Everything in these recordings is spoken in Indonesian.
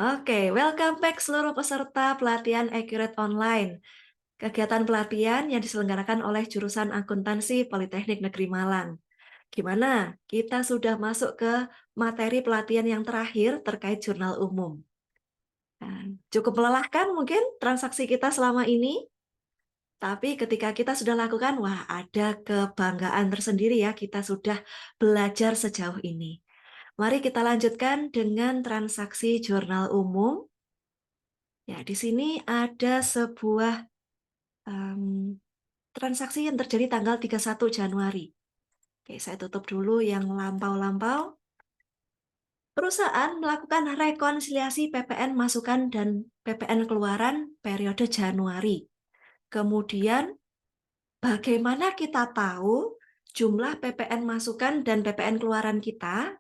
Oke, welcome back seluruh peserta pelatihan Accurate Online. Kegiatan pelatihan yang diselenggarakan oleh jurusan Akuntansi Politeknik Negeri Malang. Gimana? Kita sudah masuk ke materi pelatihan yang terakhir terkait jurnal umum. Nah, cukup melelahkan mungkin transaksi kita selama ini, tapi ketika kita sudah lakukan, wah ada kebanggaan tersendiri ya, kita sudah belajar sejauh ini. Mari kita lanjutkan dengan transaksi jurnal umum. Ya, di sini ada sebuah transaksi yang terjadi tanggal 31 Januari. Oke, saya tutup dulu yang lampau-lampau. Perusahaan melakukan rekonsiliasi PPN masukan dan PPN keluaran periode Januari. Kemudian, bagaimana kita tahu jumlah PPN masukan dan PPN keluaran kita?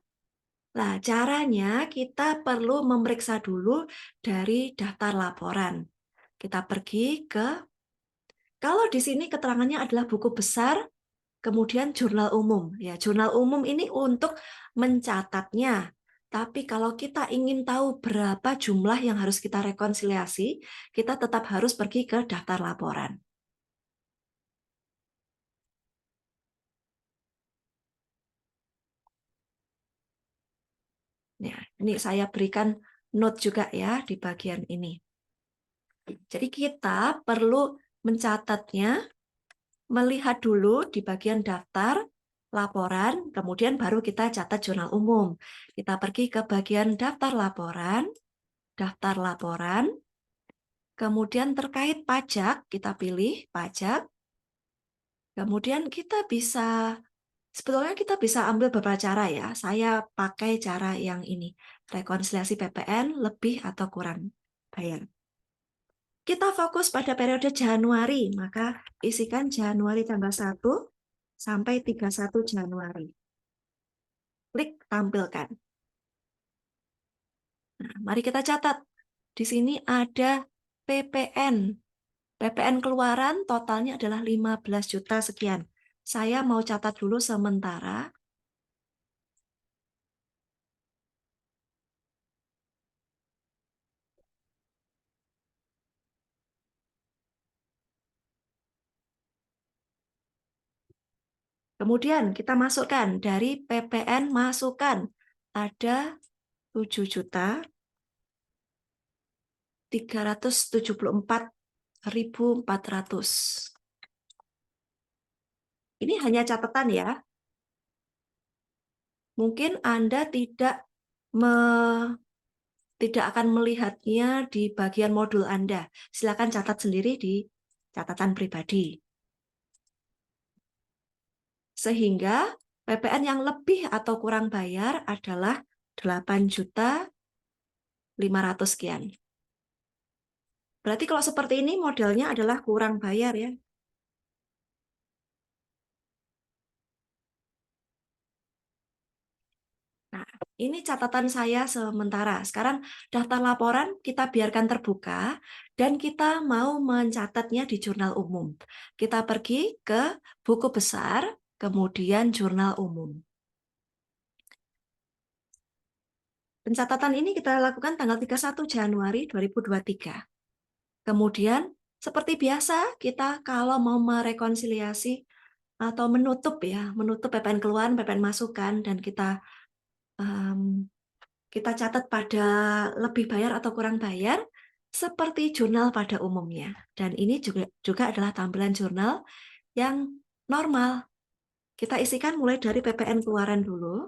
Nah, caranya kita perlu memeriksa dulu dari daftar laporan. Kita pergi ke, kalau di sini keterangannya adalah buku besar, kemudian jurnal umum. Ya, jurnal umum ini untuk mencatatnya. Tapi kalau kita ingin tahu berapa jumlah yang harus kita rekonsiliasi, kita tetap harus pergi ke daftar laporan. Ya, ini saya berikan note juga ya di bagian ini. Jadi kita perlu mencatatnya, melihat dulu di bagian daftar laporan, kemudian baru kita catat jurnal umum. Kita pergi ke bagian daftar laporan, kemudian terkait pajak, kita pilih pajak. Kemudian sebetulnya kita bisa ambil beberapa cara ya. Saya pakai cara yang ini, rekonsiliasi PPN lebih atau kurang bayar. Kita fokus pada periode Januari, maka isikan Januari tanggal 1 sampai 31 Januari. Klik tampilkan. Nah, mari kita catat. Di sini ada PPN. PPN keluaran totalnya adalah 15 juta sekian. Saya mau catat dulu sementara. Kemudian kita masukkan dari PPN masukan. Ada 7.374.400. Ini hanya catatan ya. Mungkin Anda tidak akan melihatnya di bagian modul Anda. Silakan catat sendiri di catatan pribadi. Sehingga PPN yang lebih atau kurang bayar adalah 8.500.000 sekian. Berarti kalau seperti ini modelnya adalah kurang bayar ya. Nah, ini catatan saya sementara. Sekarang daftar laporan kita biarkan terbuka dan kita mau mencatatnya di jurnal umum. Kita pergi ke buku besar, kemudian jurnal umum. Pencatatan ini kita lakukan tanggal 31 Januari 2023. Kemudian, seperti biasa, kita kalau mau merekonsiliasi atau menutup PPN keluaran, PPN masukan, dan kita catat pada lebih bayar atau kurang bayar, seperti jurnal pada umumnya. Dan ini juga adalah tampilan jurnal yang normal. Kita isikan mulai dari PPN keluaran dulu.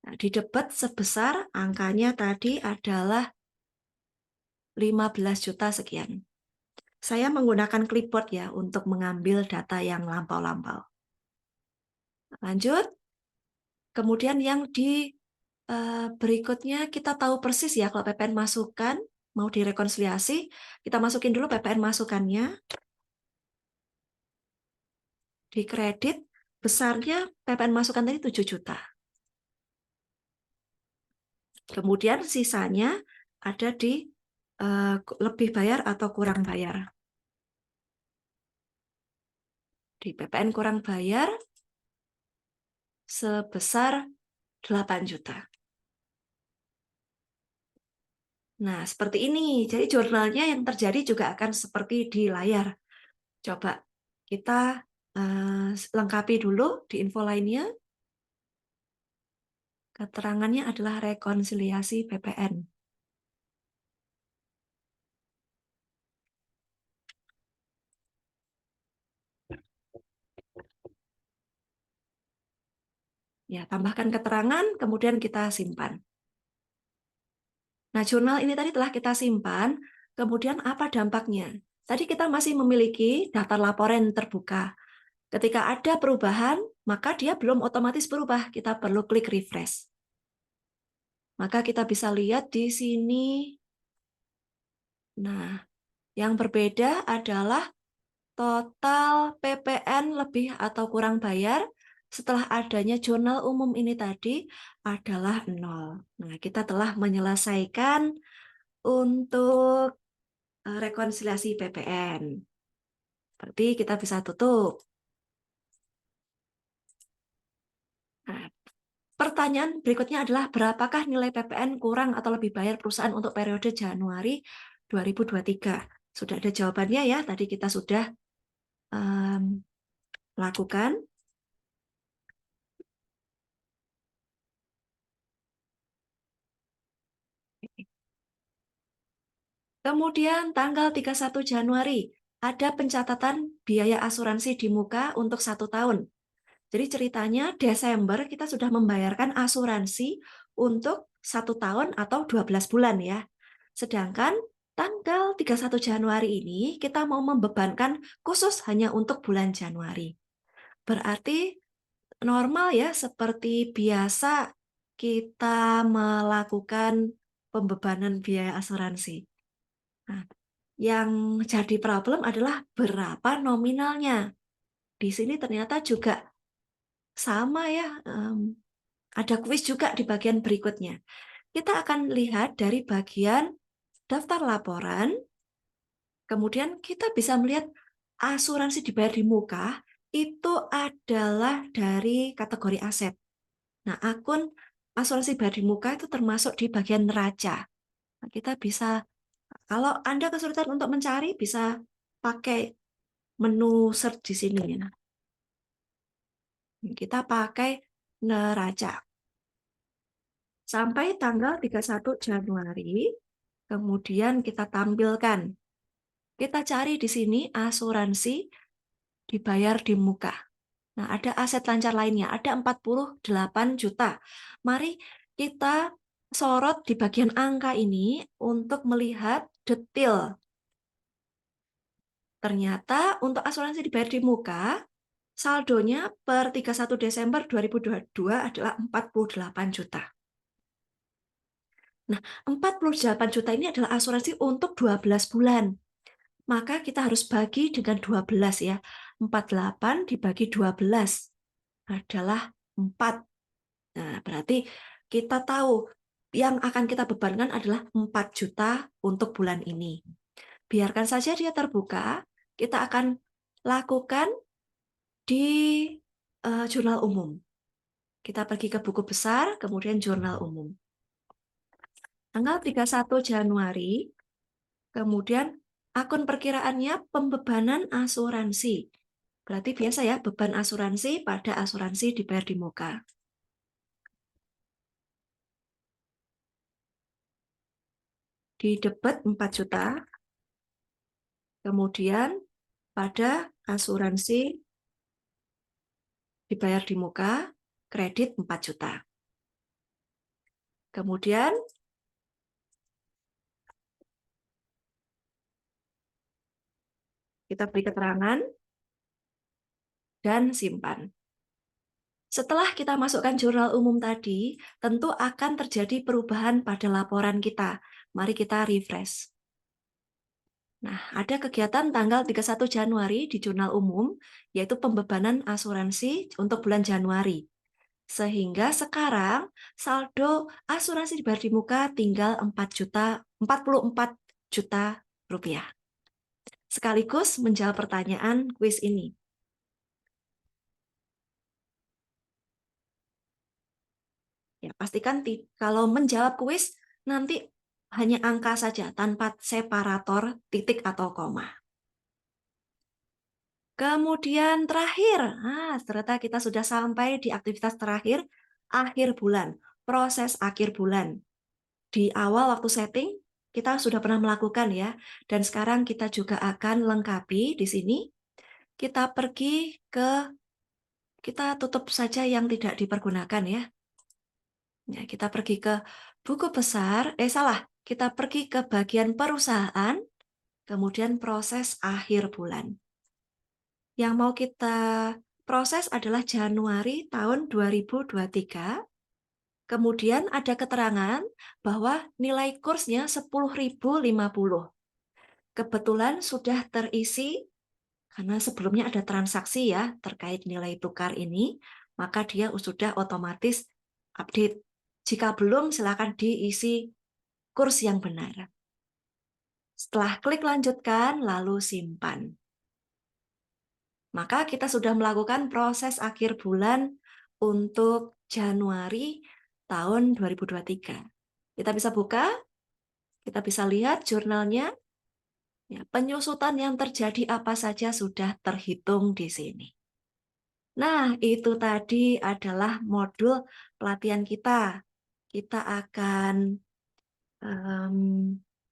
Nah, di debit sebesar angkanya tadi adalah 15 juta sekian. Saya menggunakan clipboard ya untuk mengambil data yang lampau-lampau. Lanjut. Kemudian yang berikutnya kita tahu persis ya kalau PPN masukan mau direkonsiliasi, kita masukin dulu PPN masukannya. Di kredit besarnya PPN masukan tadi 7 juta. Kemudian sisanya ada di lebih bayar atau kurang bayar. Di PPN kurang bayar sebesar 8 juta. Nah, seperti ini. Jadi jurnalnya yang terjadi juga akan seperti di layar. Coba kita lengkapi dulu di info lainnya. Keterangannya adalah rekonsiliasi PPN. Ya, tambahkan keterangan, kemudian kita simpan. Nah, jurnal ini tadi telah kita simpan, kemudian apa dampaknya? Tadi kita masih memiliki daftar laporan terbuka. Ketika ada perubahan, maka dia belum otomatis berubah. Kita perlu klik refresh. Maka kita bisa lihat di sini. Nah, yang berbeda adalah total PPN lebih atau kurang bayar setelah adanya jurnal umum ini tadi adalah 0. Nah, kita telah menyelesaikan untuk rekonsiliasi PPN. Berarti kita bisa tutup. Nah, pertanyaan berikutnya adalah berapakah nilai PPN kurang atau lebih bayar perusahaan untuk periode Januari 2023? Sudah ada jawabannya ya, tadi kita sudah lakukan. Kemudian tanggal 31 Januari, ada pencatatan biaya asuransi di muka untuk 1 tahun. Jadi ceritanya Desember kita sudah membayarkan asuransi untuk 1 tahun atau 12 bulan ya. Sedangkan tanggal 31 Januari ini kita mau membebankan khusus hanya untuk bulan Januari. Berarti normal ya, seperti biasa kita melakukan pembebanan biaya asuransi. Nah, yang jadi problem adalah berapa nominalnya. Di sini ternyata juga sama ya, ada kuis juga di bagian berikutnya. Kita akan lihat dari bagian daftar laporan, kemudian kita bisa melihat asuransi dibayar di muka itu adalah dari kategori aset. Nah, akun asuransi bayar di muka itu termasuk di bagian neraca. Nah, kita bisa, kalau Anda kesulitan untuk mencari, bisa pakai menu search di sini. Nah, kita pakai neraca. Sampai tanggal 31 Januari, kemudian kita tampilkan. Kita cari di sini asuransi dibayar di muka. Nah, ada aset lancar lainnya, ada 48 juta. Mari kita sorot di bagian angka ini untuk melihat detail. Ternyata untuk asuransi dibayar di muka, saldonya per 31 Desember 2022 adalah 48 juta. Nah, 48 juta ini adalah asuransi untuk 12 bulan. Maka kita harus bagi dengan 12 ya. 48 dibagi 12 adalah 4. Nah, berarti kita tahu yang akan kita bebankan adalah 4 juta untuk bulan ini. Biarkan saja dia terbuka, kita akan lakukan di jurnal umum. Kita pergi ke buku besar, kemudian jurnal umum. Tanggal 31 Januari, kemudian akun perkiraannya pembebanan asuransi. Berarti biasa ya, beban asuransi pada asuransi dibayar di muka. Di debit 4 juta, kemudian pada asuransi dibayar di muka, kredit 4 juta. Kemudian kita beri keterangan dan simpan. Setelah kita masukkan jurnal umum tadi, tentu akan terjadi perubahan pada laporan kita. Mari kita refresh. Nah, ada kegiatan tanggal 31 Januari di jurnal umum, yaitu pembebanan asuransi untuk bulan Januari. Sehingga sekarang saldo asuransi dibayar di muka tinggal 44 juta rupiah. Sekaligus menjawab pertanyaan kuis ini. Ya, pastikan kalau menjawab kuis nanti hanya angka saja tanpa separator, titik atau koma. Kemudian terakhir, ternyata kita sudah sampai di aktivitas terakhir, akhir bulan, proses akhir bulan. Di awal waktu setting, kita sudah pernah melakukan ya, dan sekarang kita juga akan lengkapi di sini. Kita tutup saja yang tidak dipergunakan ya. Ya, kita pergi ke buku besar, kita pergi ke bagian perusahaan, kemudian proses akhir bulan. Yang mau kita proses adalah Januari tahun 2023. Kemudian ada keterangan bahwa nilai kursnya 10.050. Kebetulan sudah terisi karena sebelumnya ada transaksi ya terkait nilai tukar ini, maka dia sudah otomatis update. Jika belum, silakan diisi kurs yang benar. Setelah klik lanjutkan, lalu simpan. Maka kita sudah melakukan proses akhir bulan untuk Januari tahun 2023. Kita bisa buka, kita bisa lihat jurnalnya. Ya, penyusutan yang terjadi apa saja sudah terhitung di sini. Nah, itu tadi adalah modul pelatihan kita. Kita akan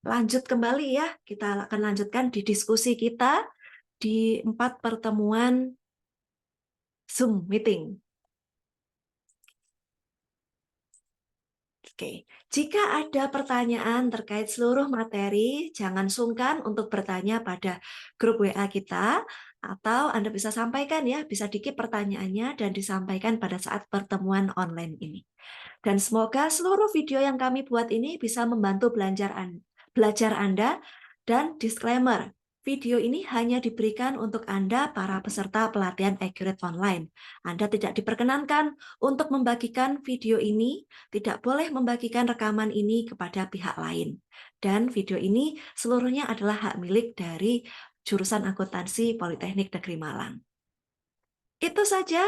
lanjut kembali ya. Kita akan lanjutkan di diskusi kita di 4 pertemuan Zoom meeting. Oke, jika ada pertanyaan terkait seluruh materi, jangan sungkan untuk bertanya pada grup WA kita, atau Anda bisa sampaikan ya, bisa dikip pertanyaannya dan disampaikan pada saat pertemuan online ini. Dan semoga seluruh video yang kami buat ini bisa membantu belajar Anda. Dan disclaimer, video ini hanya diberikan untuk Anda para peserta pelatihan Accurate Online. Anda tidak diperkenankan untuk membagikan video ini, tidak boleh membagikan rekaman ini kepada pihak lain. Dan video ini seluruhnya adalah hak milik dari jurusan akuntansi Politeknik Negeri Malang. Itu saja,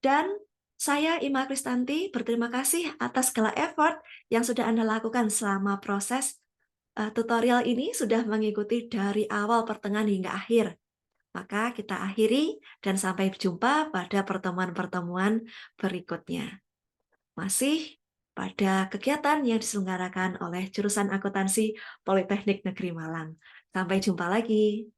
dan saya Ima Kristanti berterima kasih atas segala effort yang sudah Anda lakukan selama proses tutorial ini, sudah mengikuti dari awal, pertengahan, hingga akhir. Maka kita akhiri dan sampai jumpa pada pertemuan-pertemuan berikutnya. Masih pada kegiatan yang diselenggarakan oleh jurusan akuntansi Politeknik Negeri Malang. Sampai jumpa lagi.